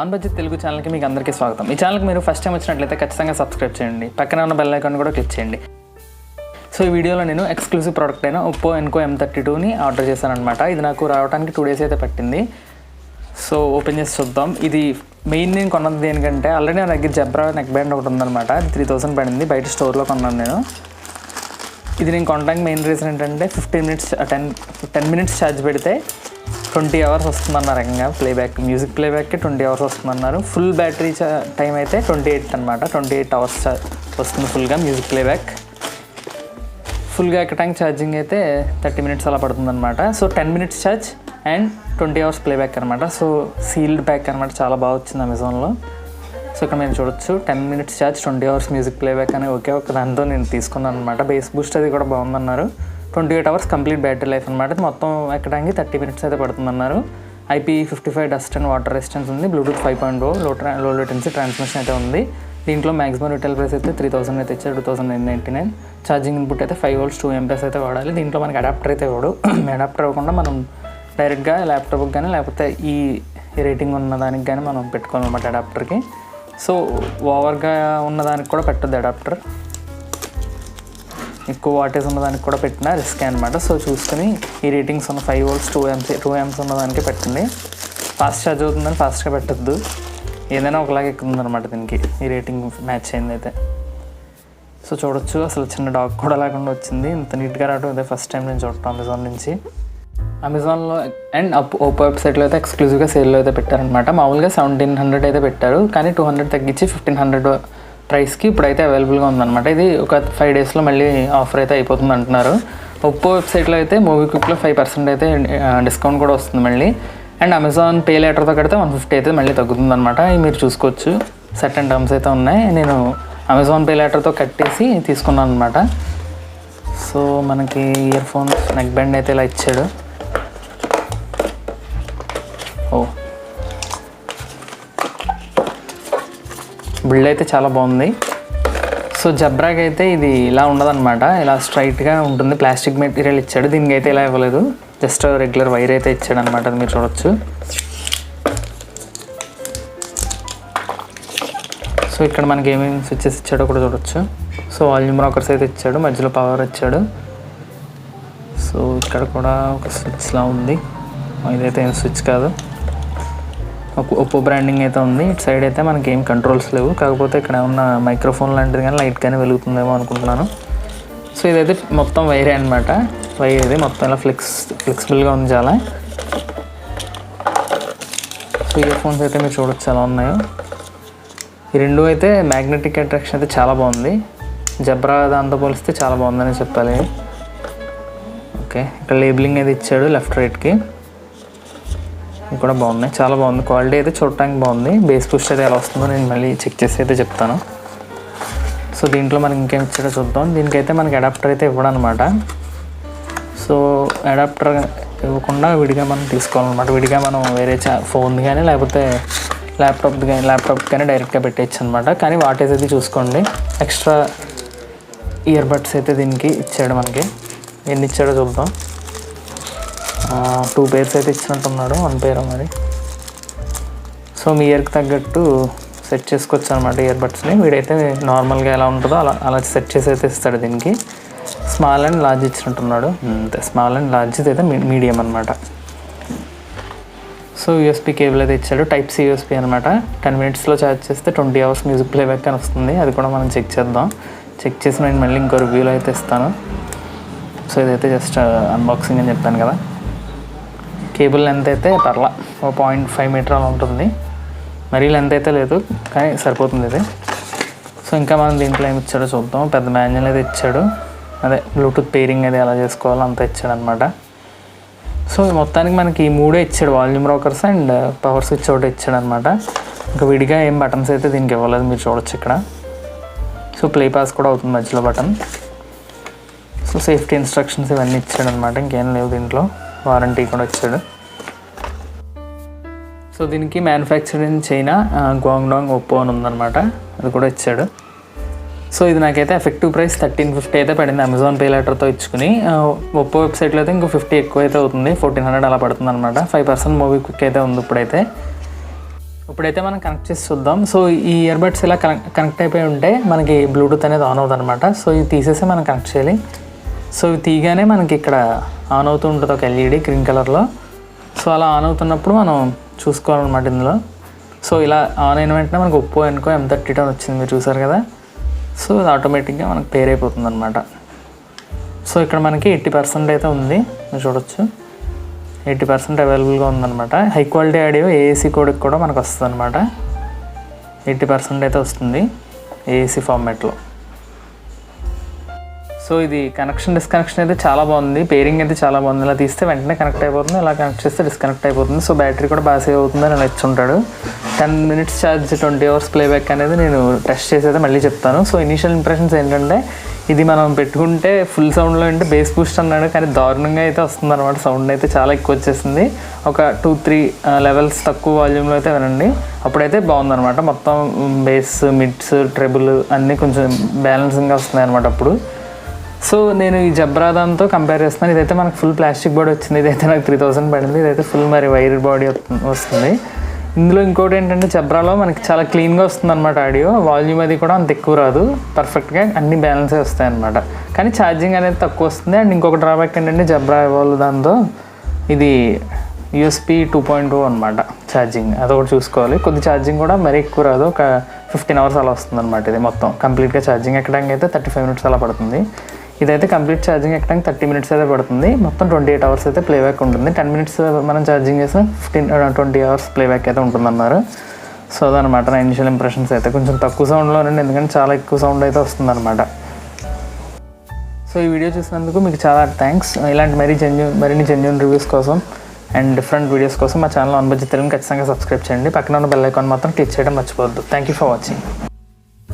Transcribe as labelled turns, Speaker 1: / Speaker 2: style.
Speaker 1: On budget Telugu ఛానల్కి మీకు అందరికీ స్వాగతం. ఈ ఛానల్కి మీరు ఫస్ట్ టైం వచ్చినట్లయితే ఖచ్చితంగా సబ్స్క్రైబ్ చేయండి. పక్కన ఉన్న బెల్ ఐకాన్ కూడా క్లిక్ చేయండి. సో ఈ వీడియోలో నేను ఎక్స్క్లూసివ్ ప్రోడక్ట్ అయిన Oppo Enco M32ని ఆర్డర్ చేశాను అనమాట. ఇది నాకు రావడానికి 2 days అయితే పట్టింది. సో ఓపెన్ చేసి చూద్దాం. ఇది మెయిన్ నేను కొన్నది దేనికంటే ఆల్రెడీ నా దగ్గర జబ్రా నెక్బ్యాండ్ ఒకటి ఉందన్నమాట. 3000 పడింది. బయట స్టోర్లో కొన్నాను నేను. ఇది నేను కొనడానికి మెయిన్ రీజన్ ఏంటంటే 10 minutes ఛార్జ్ పెడితే 20 hours వస్తుందన్నారు. రకంగా మ్యూజిక్ ప్లేబ్యాక్కి 20 hours వస్తుందన్నారు. ఫుల్ బ్యాటరీ టైం అయితే 28 అనమాట. 28 hours వస్తుంది ఫుల్గా మ్యూజిక్ ప్లేబ్యాక్. ఫుల్గా ఎక్కడానికి ఛార్జింగ్ అయితే 30 minutes అలా పడుతుందన్నమాట. So 10 minutes charge and 20 hours playback అనమాట. సో సీల్డ్ ప్యాక్ అనమాట. చాలా బాగా వచ్చింది అమెజాన్లో. సో ఇక్కడ మీరు చూడొచ్చు 10 minutes charge 20 hours music playback అని ఒకే ఒక దాంతో నేను తీసుకున్నాను అనమాట. బేస్ బూస్ట్ అది కూడా బాగుందన్నారు. 28 hours కంప్లీట్ బ్యాటరీ లైఫ్ అనమాట. మొత్తం ఎక్కడానికి 30 minutes అయితే పడుతుందన్నారు. IP55 dust and water resistance ఉంది. బ్లూటూత్ 5.0 లో లేటెన్సీ ట్రాన్స్మిషన్ అయితే ఉంది. దీంట్లో మ్యాక్సిమం రిటైల్ ప్రైస్ అయితే 3000 అయితే ఇచ్చారు. 2999. ఛార్జింగ్ ఇన్పుట్ అయితే 5 volts 2 amps అయితే వాడాలి. దీంట్లో మనకి అడాప్టర్ అయితే ఇవ్వడు. అడాప్టర్ ఇవ్వకుండా మనం డైరెక్ట్గా ల్యాప్టాప్కి కానీ లేకపోతే ఈ రేటింగ్ ఉన్న దానికి కానీ మనం పెట్టుకోవాలన్నమాట అడాప్టర్కి. సో ఓవర్గా ఉన్నదానికి కూడా పెట్టద్దు అడాప్టర్. ఎక్కువ వాటేజ్ ఉన్నదానికి కూడా పెట్టిన రిస్క్ అనమాట. సో చూసుకొని ఈ రేటింగ్స్ ఉన్న 5 volts 2 amps ఉన్నదానికే పెట్టండి. ఫాస్ట్ ఛార్జ్ అవుతుందని ఫాస్ట్గా పెట్టద్దు. ఏదైనా ఒకలాగా ఎక్కుతుందనమాట దీనికి ఈ రేటింగ్ మ్యాచ్ అయింది అయితే. సో చూడొచ్చు అసలు చిన్న డాగ్ కూడా లేకుండా వచ్చింది. ఇంత నీట్గా రావడం అదే ఫస్ట్ టైం నేను చూడటం అమెజాన్ నుంచి. అమెజాన్లో అండ్ ఓప్పో వెబ్సైట్లో అయితే ఎక్స్క్లూజివ్గా సేల్లో అయితే పెట్టారనమాట. మామూలుగా 1700 అయితే పెట్టారు, కానీ 200 తగ్గించి 1500 ప్రైస్కి ఇప్పుడైతే అవైలబుల్గా ఉందన్నమాట. ఇది ఒక 5 daysలో మళ్ళీ ఆఫర్ అయితే అయిపోతుంది అంటున్నారు. ఒప్పో వెబ్సైట్లో అయితే మోబిక్విక్లో 5% అయితే డిస్కౌంట్ కూడా వస్తుంది మళ్ళీ. అండ్ అమెజాన్ పే లెటర్తో కడితే 150 అయితే మళ్ళీ తగ్గుతుంది అనమాట. ఇవి మీరు చూసుకోవచ్చు. సెట్ అండ్ టర్మ్స్ అయితే ఉన్నాయి. నేను అమెజాన్ పే లెటర్తో కట్టేసి తీసుకున్నాను అనమాట. సో మనకి ఇయర్ ఫోన్స్ నెక్బ్యాండ్ అయితే ఇలా ఇచ్చాడు. బిల్డ్ అయితే చాలా బాగుంది. సో జబ్రాకి అయితే ఇది ఇలా ఉండదన్నమాట. ఇలా స్ట్రైట్గా ఉంటుంది. ప్లాస్టిక్ మెటీరియల్ ఇచ్చాడు. దీనికి అయితే ఇలా ఇవ్వలేదు. జస్ట్ రెగ్యులర్ వైర్ అయితే ఇచ్చాడు అనమాట. అది మీరు చూడొచ్చు. సో ఇక్కడ మనకి ఏమేమి స్విచ్చెస్ ఇచ్చాడో కూడా చూడొచ్చు. సో వాల్యూమ్ రాకర్స్ అయితే ఇచ్చాడు. మధ్యలో పవర్ ఇచ్చాడు. సో ఇక్కడ కూడా ఒక స్విచ్లా ఉంది. ఇదైతే ఏం స్విచ్ కాదు. ఒప్పో బ్రాండింగ్ అయితే ఉంది. ఇటు సైడ్ అయితే మనకి ఏం కంట్రోల్స్ లేవు. కాకపోతే ఇక్కడ ఉన్న మైక్రోఫోన్ లాంటిది కానీ లైట్ కానీ వెలుగుతుందేమో అనుకుంటున్నాను. సో ఇదైతే మొత్తం వైరే అనమాట. వైర్ ఇది మొత్తం ఇలా ఫ్లెక్సిబుల్గా ఉంది చాలా. సో ఇయర్ ఫోన్స్ అయితే మీరు చూడొచ్చు ఎలా ఉన్నాయో. ఈ రెండు అయితే మ్యాగ్నెటిక్ అట్రాక్షన్ అయితే చాలా బాగుంది. జబ్రా దాంతో పోలిస్తే చాలా బాగుందని చెప్పాలి. ఓకే, ఇక్కడ లేబులింగ్ అయితే ఇచ్చాడు లెఫ్ట్ రైట్కి. ఇవి కూడా బాగున్నాయి. చాలా బాగుంది. క్వాలిటీ అయితే చూడటానికి బాగుంది. బేస్ బూస్ట్ అయితే ఎలా వస్తుందో నేను మళ్ళీ చెక్ చేసి అయితే చెప్తాను. సో దీంట్లో మనకి ఇంకేం ఇచ్చాడో చూద్దాం. దీనికైతే మనకి అడాప్టర్ అయితే ఇవ్వడం అనమాట. సో అడాప్టర్ ఇవ్వకుండా విడిగా మనం తీసుకోవాలన్నమాట. విడిగా మనం వేరే ఫోన్ కానీ లేకపోతే ల్యాప్టాప్ కానీ డైరెక్ట్గా పెట్టేయచ్చు అనమాట. కానీ వాటేజ్ అయితే చూసుకోండి. ఎక్స్ట్రా ఇయర్బడ్స్ అయితే దీనికి ఇచ్చాడు. మనకి ఎన్ని ఇచ్చాడో చూద్దాం. 2 pairs అయితే ఇచ్చినట్టున్నాడు. 1 pair మరి. సో మీ ఇయర్కి తగ్గట్టు సెట్ చేసుకోవచ్చు అనమాట ఇయర్బడ్స్ని. వీడైతే నార్మల్గా ఎలా ఉంటుందో అలా సెట్ చేసి అయితే ఇస్తాడు. దీనికి స్మాల్ అండ్ లార్జ్ ఇచ్చినట్టున్నాడు. అంతే, స్మాల్ అండ్ లార్జ్ అయితే మీడియం అనమాట. సో USB కేబుల్ అయితే ఇచ్చాడు. Type-C USB అనమాట. 10 minutesలో ఛార్జ్ చేస్తే 20 hours మ్యూజిక్ ప్లేబ్యాక్ అని వస్తుంది. అది కూడా మనం చెక్ చేద్దాం. చెక్ చేసి నేను మళ్ళీ ఇంకో రివ్యూలో అయితే ఇస్తాను. సో ఇదైతే జస్ట్ అన్బాక్సింగ్ అని చెప్పాను కదా. కేబుల్ లెంత్ అయితే పర్లా 0.5 meter అలా ఉంటుంది. మరీ లెంత్ అయితే లేదు, కానీ సరిపోతుంది ఇది. సో ఇంకా మనం దీంట్లో ఏమి ఇచ్చాడో చూద్దాం. పెద్ద మాన్యువల్ అయితే ఇచ్చాడు. అదే బ్లూటూత్ పేరింగ్ అది ఎలా చేసుకోవాలో అంతా ఇచ్చాడు అనమాట. సో మొత్తానికి మనకి ఈ 3 ఇచ్చాడు. Volume rockers and power switch ఒకటి ఇచ్చాడు అనమాట. ఇంకా విడిగా ఏం బటన్స్ అయితే దీనికి ఇవ్వలేదు. మీరు చూడొచ్చు ఇక్కడ. సో ప్లే పాస్ కూడా అవుతుంది మధ్యలో బటన్. సో సేఫ్టీ ఇన్స్ట్రక్షన్స్ ఇవన్నీ ఇచ్చాడు అనమాట. ఇంకేం లేవు దీంట్లో. వారంటీ కూడా ఇచ్చాడు. సో దీనికి మ్యానుఫ్యాక్చరింగ్ చైనా గ్వాంగ్డాంగ్ ఒప్పో అని ఉందన్నమాట. అది కూడా ఇచ్చాడు. సో ఇది నాకైతే ఎఫెక్టివ్ ప్రైస్ 1350 అయితే పడింది అమెజాన్ పే లెటర్తో ఇచ్చుకుని. ఒప్పో వెబ్సైట్లో అయితే ఇంకో 50 ఎక్కువ అయితే అవుతుంది. 1400 అలా పడుతుంది అనమాట. 5% మోబిక్విక్ అయితే ఉంది ఇప్పుడైతే. ఇప్పుడైతే మనం కనెక్ట్ చేసి చూద్దాం. సో ఈ ఇయర్బడ్స్ ఇలా కనెక్ట్ అయిపోయి ఉంటే మనకి బ్లూటూత్ అనేది ఆన్ అవుతుంది అనమాట. సో ఇది తీసేసి మనం కనెక్ట్ చేయాలి. సో ఇవి తీయగానే మనకి ఇక్కడ ఆన్ అవుతూ ఉంటుంది ఒక ఎల్ఈడి గ్రీన్ కలర్లో. సో అలా ఆన్ అవుతున్నప్పుడు మనం చూసుకోవాలన్నమాట ఇందులో. సో ఇలా ఆన్ అయిన వెంటనే మనకు ఒప్పో ఎన్కో M32 అని వచ్చింది, మీరు చూసారు కదా. సో అది ఆటోమేటిక్గా మనకు పేర్ అయిపోతుంది అనమాట. సో ఇక్కడ మనకి 80% అయితే ఉంది, మీరు చూడొచ్చు. 80% అవైలబుల్గా ఉందన్నమాట. హై క్వాలిటీ ఆడియో ఏఏసీ కోడ్కి కూడా మనకు వస్తుంది అనమాట. 80% అయితే వస్తుంది ఏఏసీ ఫార్మాట్లో. సో ఇది కనెక్షన్ డిస్కనెక్షన్ అయితే చాలా బాగుంది, పేరింగ్ అయితే చాలా బాగుంది. ఇలా తీస్తే వెంటనే కనెక్ట్ అయిపోతుంది, ఇలా కనెక్ట్ చేస్తే డిస్కనెక్ట్ అయిపోతుంది. సో బ్యాటరీ కూడా బాగా సేవ్ అవుతుందని ఇలా ఇచ్చుంటాడు. 10 minutes ఛార్జ్ 20 hours ప్లేబ్యాక్ అనేది నేను టెస్ట్ చేసి అయితే మళ్ళీ చెప్తాను. సో ఇనీషియల్ ఇంప్రెషన్స్ ఏంటంటే ఇది మనం పెట్టుకుంటే ఫుల్ సౌండ్లో అంటే బేస్ బూస్ట్ అన్నాడు, కానీ దారుణంగా అయితే వస్తుంది అనమాట. సౌండ్ అయితే చాలా ఎక్కువ వచ్చేసింది. ఒక 2-3 levels తక్కువ వాల్యూమ్లో అయితే వినండి, అప్పుడైతే బాగుందనమాట. మొత్తం బేస్, మిడ్స్, ట్రెబుల్ అన్నీ కొంచెం బ్యాలెన్సింగ్గా వస్తున్నాయి అనమాట అప్పుడు. సో నేను ఈ జబ్రా దాంతో కంపేర్ చేస్తున్నాను. ఇదైతే మనకు ఫుల్ ప్లాస్టిక్ బాడీ వచ్చింది, ఇదైతే నాకు 3000 పడింది. ఇదైతే ఫుల్ మరి వైర్ బాడీ వస్తుంది. ఇందులో ఇంకోటి ఏంటంటే జబ్రాలో మనకి చాలా క్లీన్గా వస్తుంది అనమాట ఆడియో. వాల్యూమ్ అది కూడా అంత ఎక్కువ రాదు, పర్ఫెక్ట్గా అన్ని బ్యాలెన్సే వస్తాయి అనమాట. కానీ ఛార్జింగ్ అనేది తక్కువ వస్తుంది. అండ్ ఇంకొక డ్రాబ్యాక్ ఏంటంటే జబ్రా వాళ్ళు దాంతో ఇది USB 2.0 అనమాట ఛార్జింగ్, అదొకటి చూసుకోవాలి. కొద్ది ఛార్జింగ్ కూడా మరీ ఎక్కువ రాదు, ఒక 15 hours అలా వస్తుంది అనమాట. ఇది మొత్తం కంప్లీట్గా ఛార్జింగ్ ఎక్కడానికి అయితే 35 minutes అలా పడుతుంది. ఇదైతే కంప్లీట్ ఛార్జింగ్ ఎక్కడానికి 30 minutes అయితే పడుతుంది. మొత్తం 28 hours అయితే ప్లేబ్యాక్ ఉంటుంది. 10 minutes మనం ఛార్జింగ్ చేసిన 20 hours ప్లేబ్యాక్ అయితే ఉంటుందన్నారు. సో అదనమాట నా ఇనిషియల్ ఇంప్రెషన్స్ అయితే. కొంచెం తక్కువ సౌండ్లో ఉండండి, ఎందుకంటే చాలా ఎక్కువ సౌండ్ అయితే వస్తుందన్నమాట. సో ఈ వీడియో చూసినందుకు మీకు చాలా థ్యాంక్స్. ఇలాంటి మరిన్ని జెన్యూన్ రివ్యూస్ కోసం అండ్ డిఫరెంట్ వీడియోస్ కోసం మా ఛానల్ వన్ బడ్జెట్ తెలుగు ఖచ్చితంగా సబ్స్క్రైబ్ చేయండి. పక్కన ఉన్న బెల్ ఐకాన్ మాత్రం క్లిక్ చేయడం మర్చిపోవద్దు. Thank you for watching.